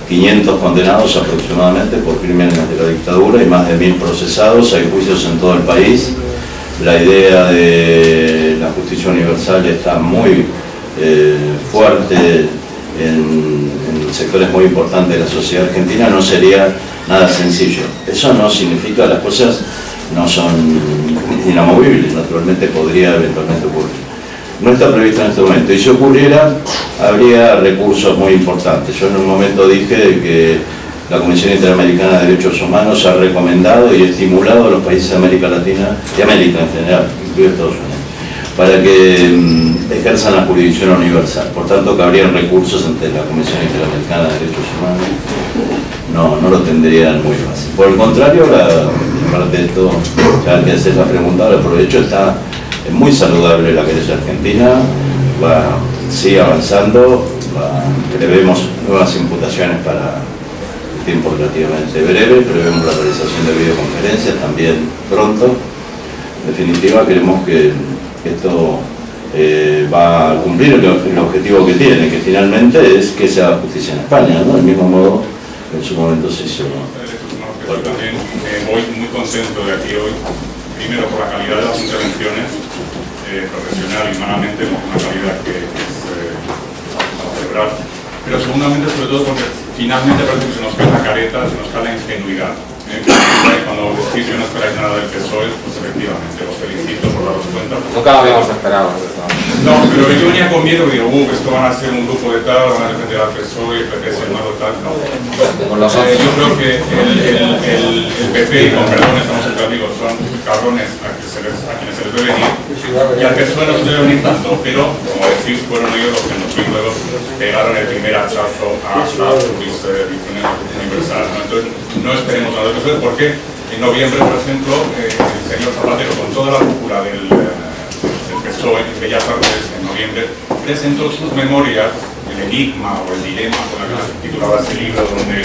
500 condenados aproximadamente por crímenes de la dictadura y más de 1000 procesados. Hay juicios en todo el país. La idea de la justicia universal está muy fuerte en sectores muy importantes de la sociedad argentina. No sería nada sencillo. Eso no significa, las cosas no son inamovibles, naturalmente podría eventualmente ocurrir. No está previsto en este momento, y si ocurriera, habría recursos muy importantes. Yo en un momento dije que la Comisión Interamericana de Derechos Humanos ha recomendado y estimulado a los países de América Latina, y América en general, incluido Estados Unidos, para que ejerzan la jurisdicción universal. Por tanto, que habrían recursos ante la Comisión Interamericana de Derechos Humanos. No lo tendrían muy fácil. Por el contrario, parte de esto, ya que hacer la pregunta, ahora aprovecho, está muy saludable la querella argentina, sigue avanzando, prevemos nuevas imputaciones para tiempo relativamente breve. Prevemos la realización de videoconferencias también pronto. En definitiva, queremos que esto va a cumplir el objetivo que tiene, que finalmente es que se haga justicia en España, ¿no? Del mismo modo que en su momento se hizo, ¿no? También voy muy contento de aquí hoy, primero por la calidad de las intervenciones, profesional y humanamente, una calidad que es para celebrar, pero segundamente sobre todo porque finalmente parece que se nos cae la careta, se nos cae la ingenuidad. Cuando decís que no esperáis nada del PSOE, pues efectivamente os felicito por daros cuenta. Nunca lo habíamos esperado. No, pero yo venía con miedo, digo, esto van a ser un grupo de tal, van a defender al PSOE, el PP es el malo tal, no. Yo creo que el PP, y con perdón estamos entre amigos, son cabrones a quienes se les debe venir, y al PSOE no se debe venir tanto, pero, como decís, fueron ellos los que en 2009 pegaron el primer hachazo a la jurisdicción universal, ¿no? Entonces, no esperemos nada del PSOE, porque en noviembre, por ejemplo, el señor Zapatero, con toda la cúpula del PSOE en Bellas Artes, en noviembre, presentó sus memorias, el enigma o el dilema, con la que se titulaba ese libro, donde,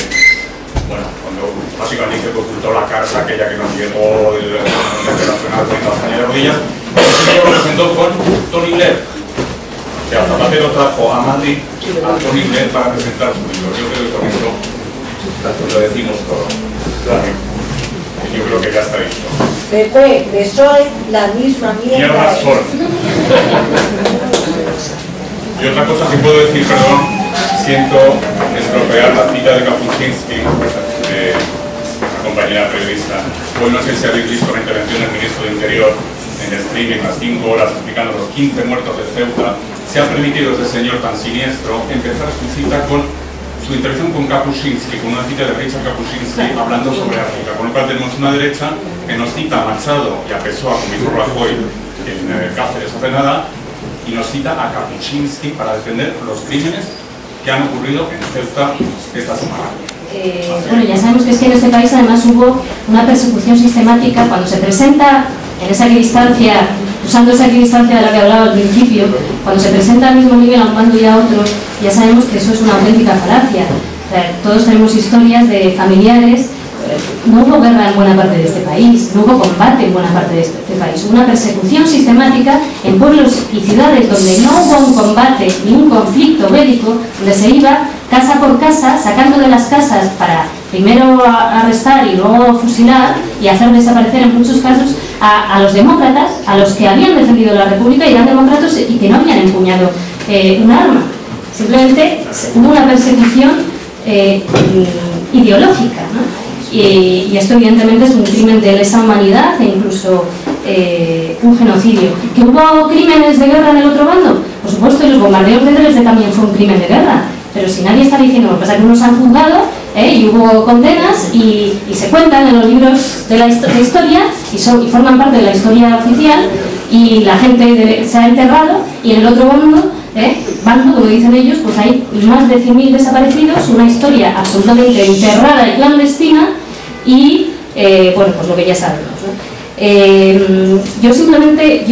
bueno, cuando básicamente dice que ocultó la carta aquella que nos llegó del Internacional de España de rodillas, lo presentó con Tony Blair. O sea, Zapatero trajo a Madrid a Tony Blair para presentar su libro. Yo creo que con eso lo decimos todo. Claro. Yo creo que ya está listo. PP, PSOE, la misma mierda. Mierda son. Y otra cosa que puedo decir, perdón, siento estropear la cita de Kapuscinski, de la compañera periodista. Hoy no sé si habéis visto la intervención del ministro de Interior en el streaming, las 5 horas explicando los 15 muertos de Ceuta. Se ha permitido ese señor tan siniestro empezar su cita con su intervención con Kapuscinski, con una cita de Richard Kapuscinski hablando sobre África, con lo cual tenemos una derecha que nos cita a Machado y a Pessoa, como hizo Rajoy en Cáceres hace nada, y nos cita a Kapuscinski para defender los crímenes que han ocurrido en Ceuta esta semana. Bueno, ya sabemos que es que en este país además hubo una persecución sistemática cuando se presenta en esa equidistancia, usando esa equidistancia de la que hablaba al principio, cuando se presenta al mismo nivel a un bando y a otro, ya sabemos que eso es una auténtica falacia. O sea, todos tenemos historias de familiares. No hubo guerra en buena parte de este país, no hubo combate en buena parte de este país, hubo una persecución sistemática en pueblos y ciudades donde no hubo un combate ni un conflicto bélico, donde se iba casa por casa, sacando de las casas para primero arrestar y luego fusilar y hacer desaparecer en muchos casos a los demócratas, a los que habían defendido la República y eran demócratas y que no habían empuñado un arma. Simplemente hubo una persecución ideológica, ¿no? Y esto evidentemente es un crimen de lesa humanidad e incluso un genocidio. ¿Que hubo crímenes de guerra en el otro bando? Por supuesto, y los bombardeos de Dresde también fue un crimen de guerra, pero si nadie está diciendo, lo que pasa es que unos han juzgado y hubo condenas y se cuentan en los libros de la historia y forman parte de la historia oficial, y la gente se ha enterrado, y en el otro bando, como dicen ellos, pues hay más de 100.000 desaparecidos, una historia absolutamente enterrada y clandestina, y bueno, pues lo que ya sabemos, ¿no? Yo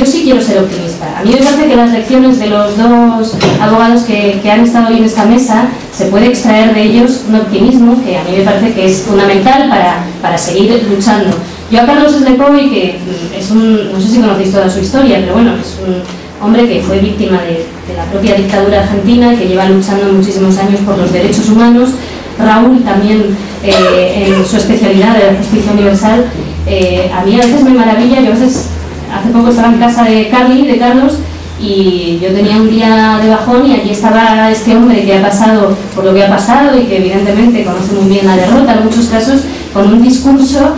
sí quiero ser optimista. A mí me parece que las lecciones de los dos abogados que han estado hoy en esta mesa, se puede extraer de ellos un optimismo que a mí me parece que es fundamental para seguir luchando. Yo a Carlos Sleckowy, que es no sé si conocéis toda su historia, pero bueno, es un hombre que fue víctima de la propia dictadura argentina, que lleva luchando muchísimos años por los derechos humanos. Raúl también, en su especialidad de la justicia universal. A mí a veces me maravilla, yo a veces, hace poco estaba en casa de Carlos, y yo tenía un día de bajón y allí estaba este hombre que ha pasado por lo que ha pasado y que evidentemente conoce muy bien la derrota en muchos casos, con un discurso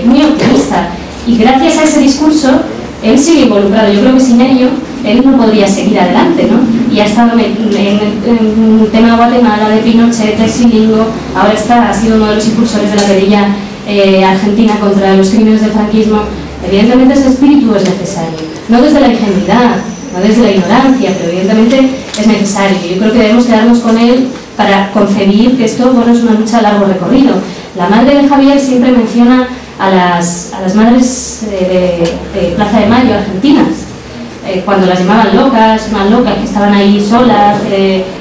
muy optimista. Y gracias a ese discurso, él sigue involucrado. Yo creo que sin ello, él no podría seguir adelante, ¿no? Y ha estado en el tema de Guatemala, de Pinochet, de Silingo, ahora ha sido uno de los impulsores de la guerrilla argentina contra los crímenes del franquismo. Evidentemente ese espíritu es necesario, no desde la ingenuidad, no desde la ignorancia, pero evidentemente es necesario. Yo creo que debemos quedarnos con él para concebir que esto, bueno, es una lucha a largo recorrido. La madre de Javier siempre menciona a las madres de Plaza de Mayo argentinas, cuando las llamaban locas, que estaban ahí solas,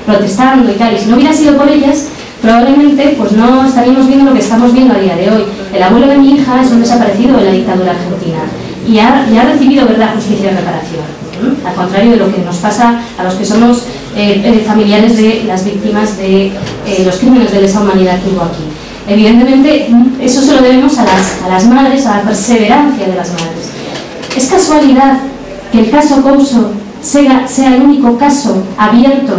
protestando y tal, y si no hubiera sido por ellas, probablemente pues no estaríamos viendo lo que estamos viendo a día de hoy. El abuelo de mi hija es un desaparecido de la dictadura argentina y ha recibido verdad, justicia y reparación, al contrario de lo que nos pasa a los que somos familiares de las víctimas de los crímenes de lesa humanidad que hubo aquí. Evidentemente eso se lo debemos a las madres, a la perseverancia de las madres. ¿Es casualidad que el caso Couso sea el único caso abierto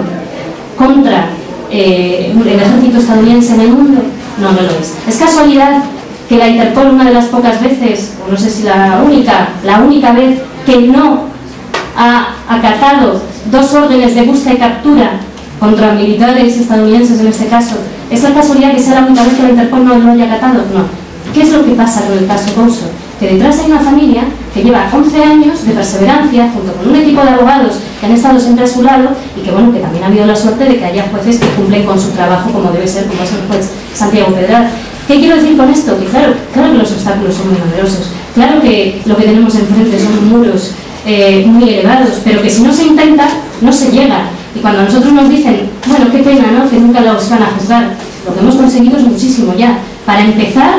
contra el ejército estadounidense en el mundo? No, no lo es. ¿Es casualidad que la Interpol, una de las pocas veces, o no sé si la única vez que no ha acatado 2 órdenes de busca y captura contra militares estadounidenses en este caso, es la casualidad que sea la única vez que la Interpol no lo haya acatado? No. ¿Qué es lo que pasa con el caso Couso? Que detrás hay una familia que lleva 11 años de perseverancia junto con un equipo de abogados que han estado siempre a su lado y que bueno, que también ha habido la suerte de que haya jueces que cumplen con su trabajo como debe ser, como es el juez Santiago Pedral. ¿Qué quiero decir con esto? Que claro que los obstáculos son muy numerosos, claro que lo que tenemos enfrente son muros muy elevados, pero que si no se intenta, no se llega. Y cuando a nosotros nos dicen, bueno, qué pena, ¿no?, que nunca los van a juzgar, lo que hemos conseguido es muchísimo ya. Para empezar,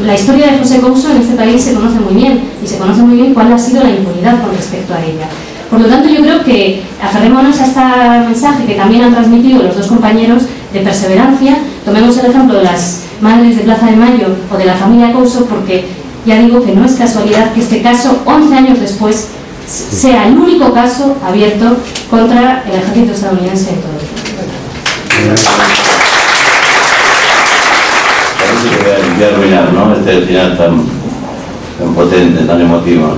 la historia de José Couso en este país se conoce muy bien, y se conoce muy bien cuál ha sido la impunidad con respecto a ella. Por lo tanto, yo creo que aferrémonos a este mensaje que también han transmitido los 2 compañeros de perseverancia. Tomemos el ejemplo de las madres de Plaza de Mayo o de la familia Couso, porque ya digo que no es casualidad que este caso, 11 años después, sea el único caso abierto contra el ejército estadounidense en todo el mundo. Parece que voy a arruinar, ¿no?, este final tan potente, tan emotivo.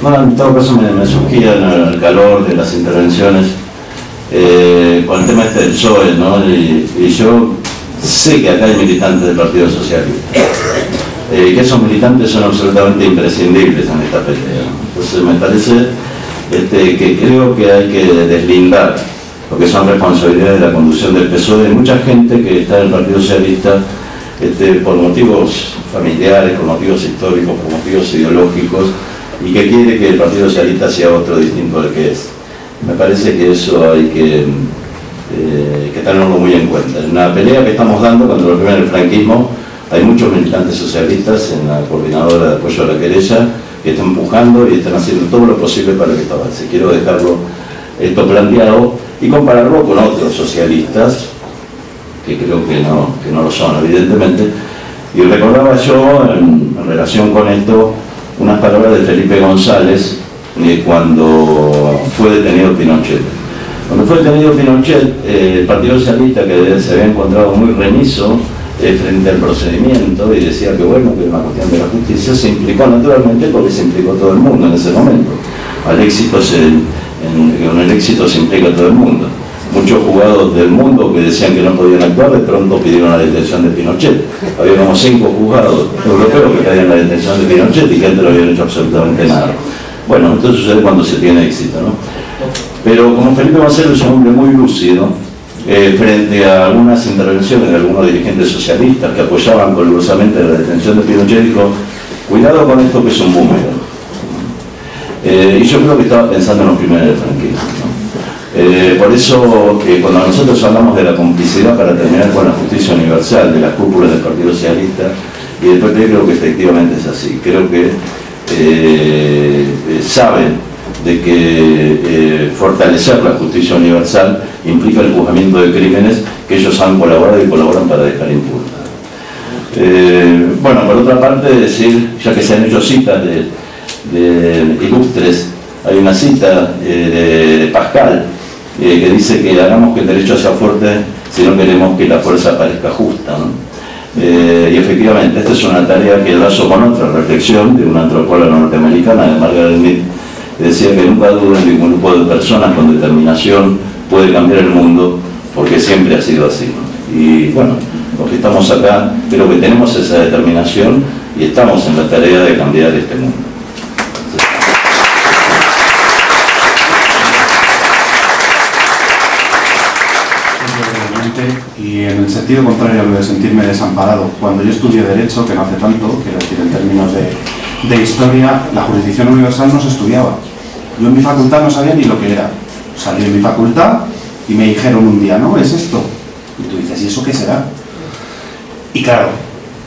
Bueno, en todo caso me surgía en el calor de las intervenciones con el tema este del PSOE, ¿no? Y yo sé que acá hay militantes del Partido Socialista, que esos militantes son absolutamente imprescindibles en esta pelea. Entonces me parece que creo que hay que deslindar lo que son responsabilidades de la conducción del PSOE, de mucha gente que está en el Partido Socialista por motivos familiares, por motivos históricos, por motivos ideológicos, y que quiere que el Partido Socialista sea otro distinto del que es. Me parece que eso hay que tenerlo muy en cuenta. En la pelea que estamos dando contra lo que viene el franquismo, hay muchos militantes socialistas en la coordinadora de apoyo a la querella que están empujando y están haciendo todo lo posible para que esto avance. Quiero dejarlo esto planteado y compararlo con otros socialistas que creo que no lo son, evidentemente. Y recordaba yo, en relación con esto, unas palabras de Felipe González cuando fue detenido Pinochet. Cuando fue detenido Pinochet, el Partido Socialista, que se había encontrado muy remiso frente al procedimiento y decía que bueno, que era una cuestión de la justicia, se implicó naturalmente porque se implicó todo el mundo en ese momento. Con el éxito se implica todo el mundo. Muchos juzgados del mundo que decían que no podían actuar, de pronto pidieron la detención de Pinochet. Había como 5 juzgados europeos que pedían la detención de Pinochet y que antes no habían hecho absolutamente nada. Bueno, esto sucede cuando se tiene éxito, ¿no? Pero como Felipe González es un hombre muy lúcido, frente a algunas intervenciones de algunos dirigentes socialistas que apoyaban colorosamente la detención de Pinochet, dijo, cuidado con esto que es un boomerang. Y yo creo que estaba pensando en los primeros del franquismo, ¿no? Por eso cuando nosotros hablamos de la complicidad para terminar con la justicia universal de las cúpulas del Partido Socialista y del PP, creo que efectivamente es así. Creo que saben de que fortalecer la justicia universal implica el juzgamiento de crímenes que ellos han colaborado y colaboran para dejar impunes. Bueno, por otra parte, decir, ya que se han hecho citas de ilustres, hay una cita de Pascal que dice que hagamos que el derecho sea fuerte si no queremos que la fuerza parezca justa, ¿no? Y efectivamente, esta es una tarea que enlazo con otra reflexión de una antropóloga norteamericana, de Margaret Mead, que decía que nunca duden que un grupo de personas con determinación puede cambiar el mundo, porque siempre ha sido así, ¿no? Y bueno, los que estamos acá, creo que tenemos esa determinación y estamos en la tarea de cambiar este mundo. Y en el sentido contrario a lo de sentirme desamparado, cuando yo estudié Derecho, que no hace tanto, quiero decir en términos de historia, la jurisdicción universal no se estudiaba. Yo en mi facultad no sabía ni lo que era. Salí de mi facultad y me dijeron un día, no, es esto. Y tú dices, ¿y eso qué será? Y claro,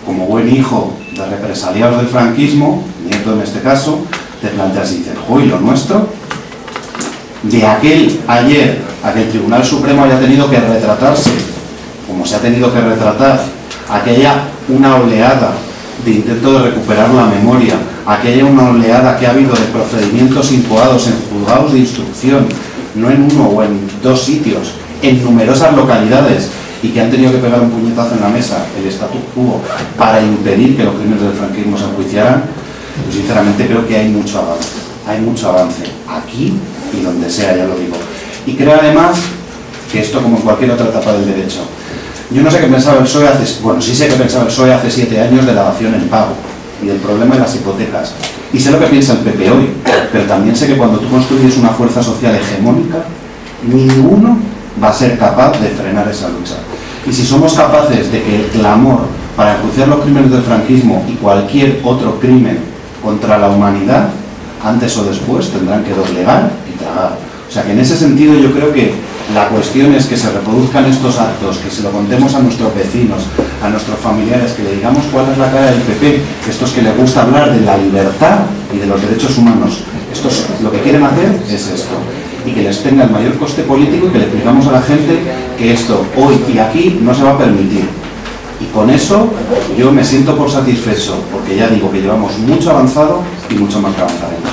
como buen hijo de represaliados del franquismo, nieto en este caso, te planteas y dices, ¡joy, lo nuestro! De aquel ayer a que el Tribunal Supremo haya tenido que retratarse, como se ha tenido que retratar, a que haya una oleada de intento de recuperar la memoria, a que haya una oleada que ha habido de procedimientos incoados en juzgados de instrucción, no en uno o en dos sitios, en numerosas localidades, y que han tenido que pegar un puñetazo en la mesa, el statu quo, para impedir que los crímenes del franquismo se enjuiciaran, pues sinceramente creo que hay mucho avance, aquí y donde sea, ya lo digo. Y creo además que esto, como en cualquier otra etapa del derecho, yo no sé qué pensaba el PSOE sí sé qué pensaba el PSOE hace 7 años de la dación en pago y del problema de las hipotecas, y sé lo que piensa el PP hoy, pero también sé que cuando tú construyes una fuerza social hegemónica, ninguno va a ser capaz de frenar esa lucha. Y si somos capaces de que el clamor para enjuiciar los crímenes del franquismo y cualquier otro crimen contra la humanidad, antes o después tendrán que doblegar y tragar. O sea que en ese sentido yo creo que la cuestión es que se reproduzcan estos actos, que se lo contemos a nuestros vecinos, a nuestros familiares, que le digamos cuál es la cara del PP, estos que les gusta hablar de la libertad y de los derechos humanos. Estos lo que quieren hacer es esto, y que les tenga el mayor coste político y que le explicamos a la gente que esto hoy y aquí no se va a permitir. Y con eso yo me siento por satisfecho, porque ya digo que llevamos mucho avanzado y mucho más que avanzaremos.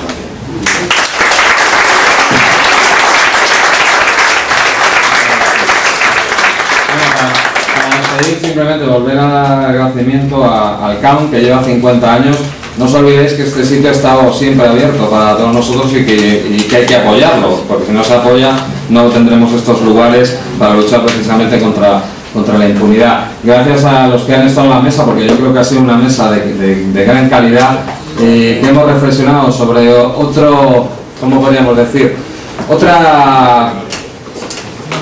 Simplemente volver al agradecimiento al CAUN, que lleva 50 años. No os olvidéis que este sitio ha estado siempre abierto para todos nosotros y que hay que apoyarlo, porque si no se apoya no tendremos estos lugares para luchar precisamente contra la impunidad. Gracias a los que han estado en la mesa, porque yo creo que ha sido una mesa de gran calidad, que hemos reflexionado sobre otro, ¿cómo podríamos decir? Otra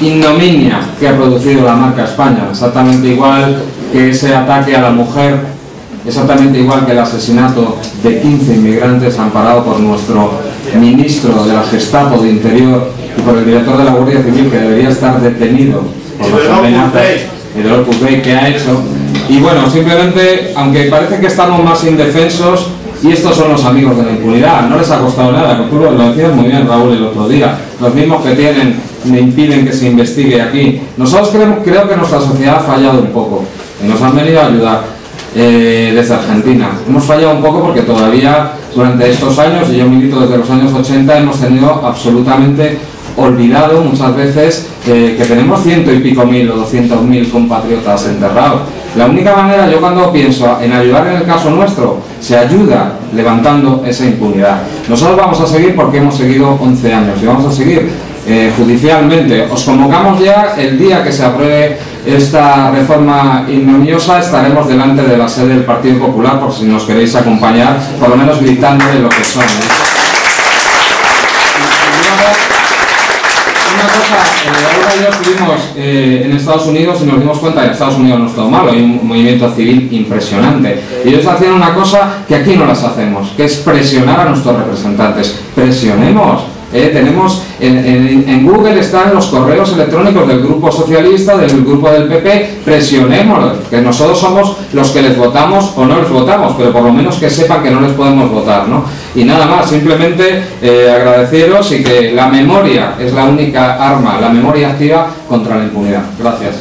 ignominia que ha producido la marca España, exactamente igual que ese ataque a la mujer, exactamente igual que el asesinato de 15 inmigrantes amparado por nuestro ministro de la Gestapo de Interior y por el director de la Guardia Civil, que debería estar detenido por las amenazas y del Opus que ha hecho. Y bueno, simplemente, aunque parece que estamos más indefensos, y estos son los amigos de la impunidad, no les ha costado nada, tú lo decías muy bien, Raúl, el otro día, los mismos que me impiden que se investigue aquí. Nosotros creo que nuestra sociedad ha fallado un poco y nos han venido a ayudar desde Argentina. Hemos fallado un poco porque todavía durante estos años, y yo milito desde los años 80, hemos tenido absolutamente olvidado muchas veces que tenemos 100 y pico mil o 200.000 compatriotas enterrados. La única manera, yo cuando pienso en ayudar en el caso nuestro, se ayuda levantando esa impunidad. Nosotros vamos a seguir porque hemos seguido 11 años y vamos a seguir judicialmente. Os convocamos ya el día que se apruebe esta reforma ignominiosa, estaremos delante de la sede del Partido Popular por si nos queréis acompañar, por lo menos gritando de lo que son. Una cosa, ahora ya estuvimos en Estados Unidos y nos dimos cuenta que en Estados Unidos no es todo malo, hay un movimiento civil impresionante. Y ellos hacían una cosa que aquí no las hacemos, que es presionar a nuestros representantes. Presionemos. Tenemos en Google están los correos electrónicos del Grupo Socialista, del Grupo del PP, presionémoslos, que nosotros somos los que les votamos o no les votamos, pero por lo menos que sepan que no les podemos votar, ¿no? Y nada más, simplemente agradeceros y que la memoria es la única arma, la memoria activa contra la impunidad. Gracias.